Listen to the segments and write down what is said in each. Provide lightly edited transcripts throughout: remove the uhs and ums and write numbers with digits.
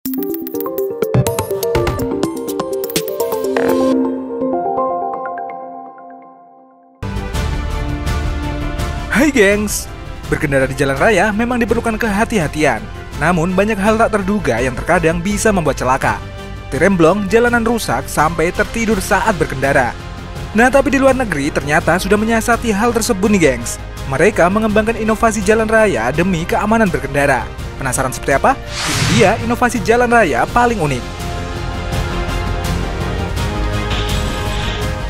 Hai gengs, berkendara di jalan raya memang diperlukan kehati-hatian. Namun banyak hal tak terduga yang terkadang bisa membuat celaka. Remblong, jalanan rusak, sampai tertidur saat berkendara. Nah tapi di luar negeri ternyata sudah menyiasati hal tersebut nih gengs. Mereka mengembangkan inovasi jalan raya demi keamanan berkendara. Penasaran seperti apa? Ini dia inovasi jalan raya paling unik.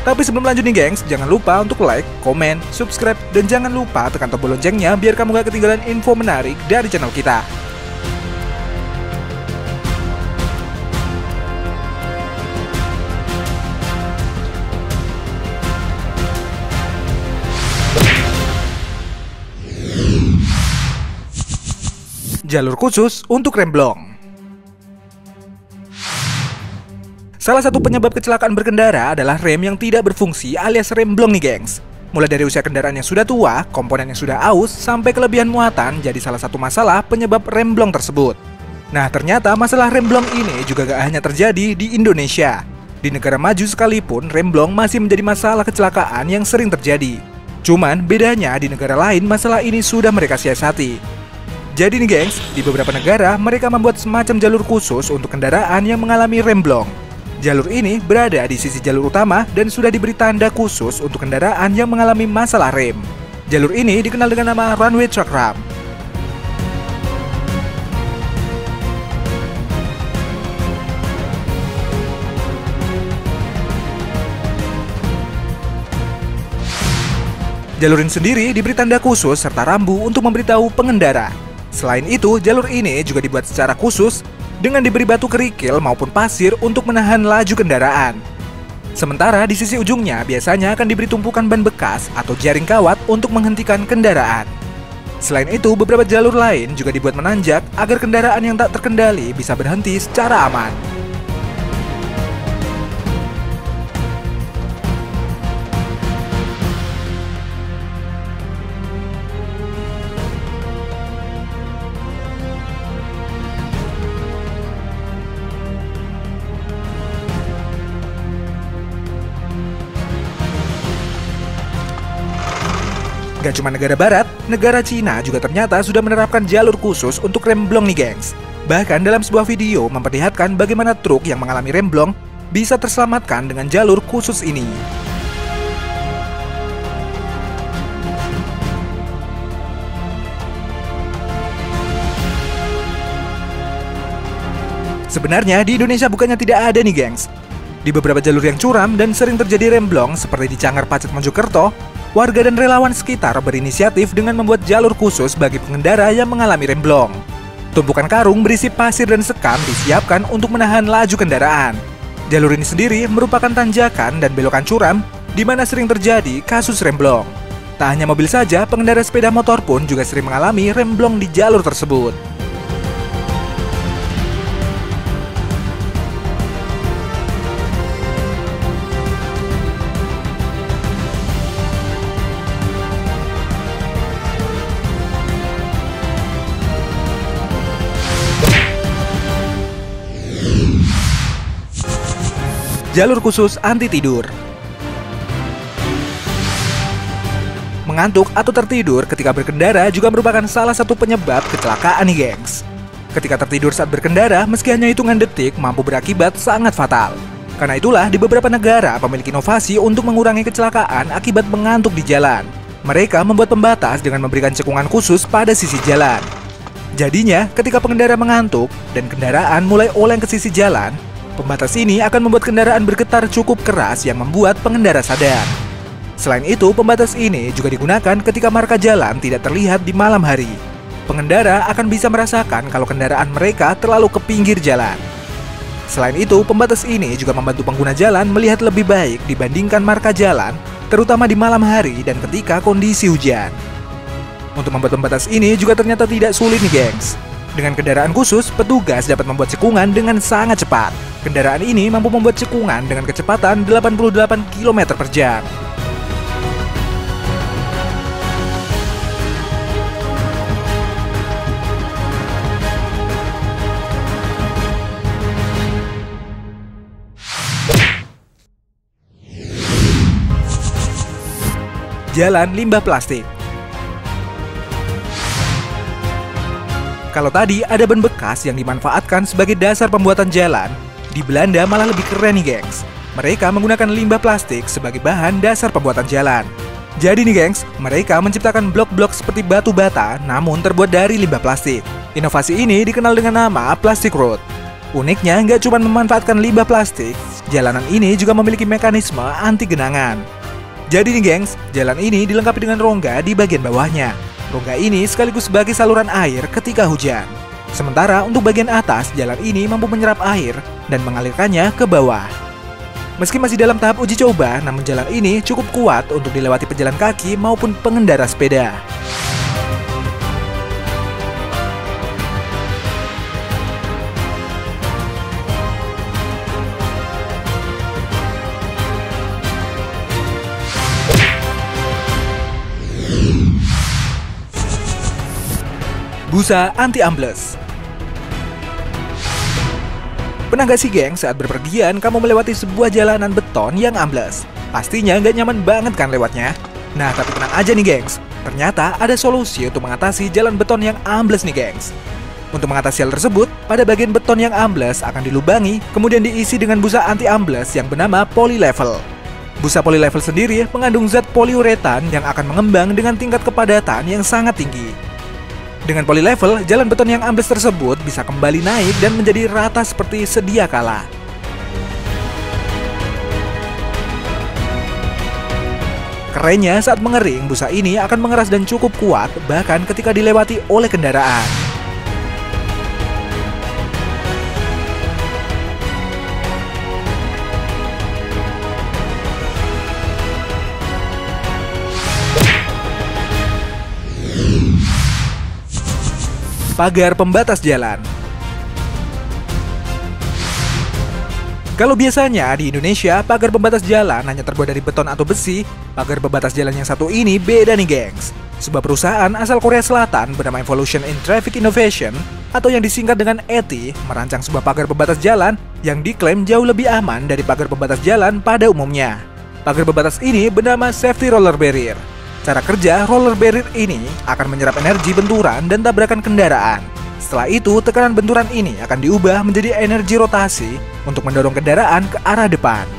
Tapi sebelum lanjut nih gengs, jangan lupa untuk like, komen, subscribe, dan jangan lupa tekan tombol loncengnya biar kamu gak ketinggalan info menarik dari channel kita. Jalur khusus untuk remblong. Salah satu penyebab kecelakaan berkendara adalah rem yang tidak berfungsi alias remblong nih gengs. Mulai dari usia kendaraan yang sudah tua, komponen yang sudah aus, sampai kelebihan muatan jadi salah satu masalah penyebab remblong tersebut. Nah ternyata masalah remblong ini juga gak hanya terjadi di Indonesia. Di negara maju sekalipun, remblong masih menjadi masalah kecelakaan yang sering terjadi. Cuman bedanya di negara lain masalah ini sudah mereka siasati. Jadi nih gengs, di beberapa negara mereka membuat semacam jalur khusus untuk kendaraan yang mengalami remblong. Jalur ini berada di sisi jalur utama dan sudah diberi tanda khusus untuk kendaraan yang mengalami masalah rem. Jalur ini dikenal dengan nama runway track ramp. Jalur ini sendiri diberi tanda khusus serta rambu untuk memberitahu pengendara. Selain itu, jalur ini juga dibuat secara khusus dengan diberi batu kerikil maupun pasir untuk menahan laju kendaraan. Sementara di sisi ujungnya biasanya akan diberi tumpukan ban bekas atau jaring kawat untuk menghentikan kendaraan. Selain itu, beberapa jalur lain juga dibuat menanjak agar kendaraan yang tak terkendali bisa berhenti secara aman. Gak cuma negara barat, negara Cina juga ternyata sudah menerapkan jalur khusus untuk remblong nih gengs. Bahkan dalam sebuah video memperlihatkan bagaimana truk yang mengalami remblong bisa terselamatkan dengan jalur khusus ini. Sebenarnya di Indonesia bukannya tidak ada nih gengs. Di beberapa jalur yang curam dan sering terjadi remblong seperti di Canggar Pacet Mojokerto, warga dan relawan sekitar berinisiatif dengan membuat jalur khusus bagi pengendara yang mengalami remblong. Tumpukan karung berisi pasir dan sekam disiapkan untuk menahan laju kendaraan. Jalur ini sendiri merupakan tanjakan dan belokan curam di mana sering terjadi kasus remblong. Tak hanya mobil saja, pengendara sepeda motor pun juga sering mengalami remblong di jalur tersebut. Jalur khusus anti tidur. Mengantuk atau tertidur ketika berkendara juga merupakan salah satu penyebab kecelakaan nih gengs. Ketika tertidur saat berkendara, meski hanya hitungan detik, mampu berakibat sangat fatal. Karena itulah di beberapa negara memiliki inovasi untuk mengurangi kecelakaan akibat mengantuk di jalan. Mereka membuat pembatas dengan memberikan cekungan khusus pada sisi jalan. Jadinya, ketika pengendara mengantuk dan kendaraan mulai oleng ke sisi jalan, pembatas ini akan membuat kendaraan bergetar cukup keras yang membuat pengendara sadar. Selain itu, pembatas ini juga digunakan ketika marka jalan tidak terlihat di malam hari. Pengendara akan bisa merasakan kalau kendaraan mereka terlalu ke pinggir jalan. Selain itu, pembatas ini juga membantu pengguna jalan melihat lebih baik dibandingkan marka jalan, terutama di malam hari dan ketika kondisi hujan. Untuk membuat pembatas ini juga ternyata tidak sulit nih gengs. Dengan kendaraan khusus, petugas dapat membuat cekungan dengan sangat cepat. Kendaraan ini mampu membuat cekungan dengan kecepatan 88 km per jam. jalan limbah plastik. Kalau tadi ada ban bekas yang dimanfaatkan sebagai dasar pembuatan jalan, di Belanda malah lebih keren nih gengs. Mereka menggunakan limbah plastik sebagai bahan dasar pembuatan jalan. Jadi nih gengs, mereka menciptakan blok-blok seperti batu bata namun terbuat dari limbah plastik. Inovasi ini dikenal dengan nama Plastic Road. Uniknya nggak cuma memanfaatkan limbah plastik, jalanan ini juga memiliki mekanisme anti genangan. Jadi nih gengs, jalan ini dilengkapi dengan rongga di bagian bawahnya. Rongga ini sekaligus sebagai saluran air ketika hujan. Sementara untuk bagian atas, jalan ini mampu menyerap air dan mengalirkannya ke bawah. Meski masih dalam tahap uji coba, namun jalan ini cukup kuat untuk dilewati pejalan kaki maupun pengendara sepeda. Busa anti-ambles. Pernah gak sih geng saat berpergian kamu melewati sebuah jalanan beton yang ambles? Pastinya gak nyaman banget kan lewatnya? Nah tapi tenang aja nih gengs, ternyata ada solusi untuk mengatasi jalan beton yang ambles nih gengs. Untuk mengatasi hal tersebut, pada bagian beton yang ambles akan dilubangi, kemudian diisi dengan busa anti-ambles yang bernama polylevel. Busa polylevel sendiri mengandung zat poliuretan yang akan mengembang dengan tingkat kepadatan yang sangat tinggi. Dengan polylevel, jalan beton yang ambles tersebut bisa kembali naik dan menjadi rata seperti sedia kala. Kerennya saat mengering, busa ini akan mengeras dan cukup kuat bahkan ketika dilewati oleh kendaraan. Pagar pembatas jalan. Kalau biasanya di Indonesia pagar pembatas jalan hanya terbuat dari beton atau besi, pagar pembatas jalan yang satu ini beda nih gengs. Sebuah perusahaan asal Korea Selatan bernama Evolution in Traffic Innovation atau yang disingkat dengan ETI merancang sebuah pagar pembatas jalan yang diklaim jauh lebih aman dari pagar pembatas jalan pada umumnya. Pagar pembatas ini bernama Safety Roller Barrier. Cara kerja roller barrier ini akan menyerap energi benturan dan tabrakan kendaraan. Setelah itu, tekanan benturan ini akan diubah menjadi energi rotasi untuk mendorong kendaraan ke arah depan.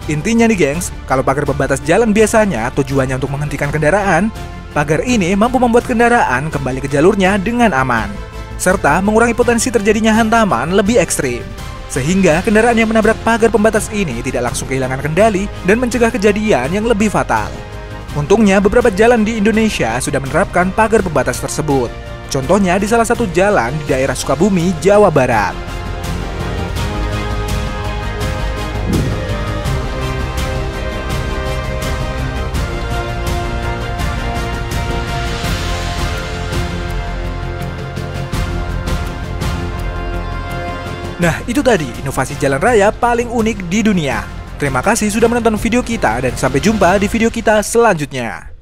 Intinya nih gengs, kalau pagar pembatas jalan biasanya tujuannya untuk menghentikan kendaraan, pagar ini mampu membuat kendaraan kembali ke jalurnya dengan aman, serta mengurangi potensi terjadinya hantaman lebih ekstrim. Sehingga kendaraan yang menabrak pagar pembatas ini tidak langsung kehilangan kendali dan mencegah kejadian yang lebih fatal. Untungnya beberapa jalan di Indonesia sudah menerapkan pagar pembatas tersebut. Contohnya di salah satu jalan di daerah Sukabumi, Jawa Barat. Nah, itu tadi inovasi jalan raya paling unik di dunia. Terima kasih sudah menonton video kita dan sampai jumpa di video kita selanjutnya.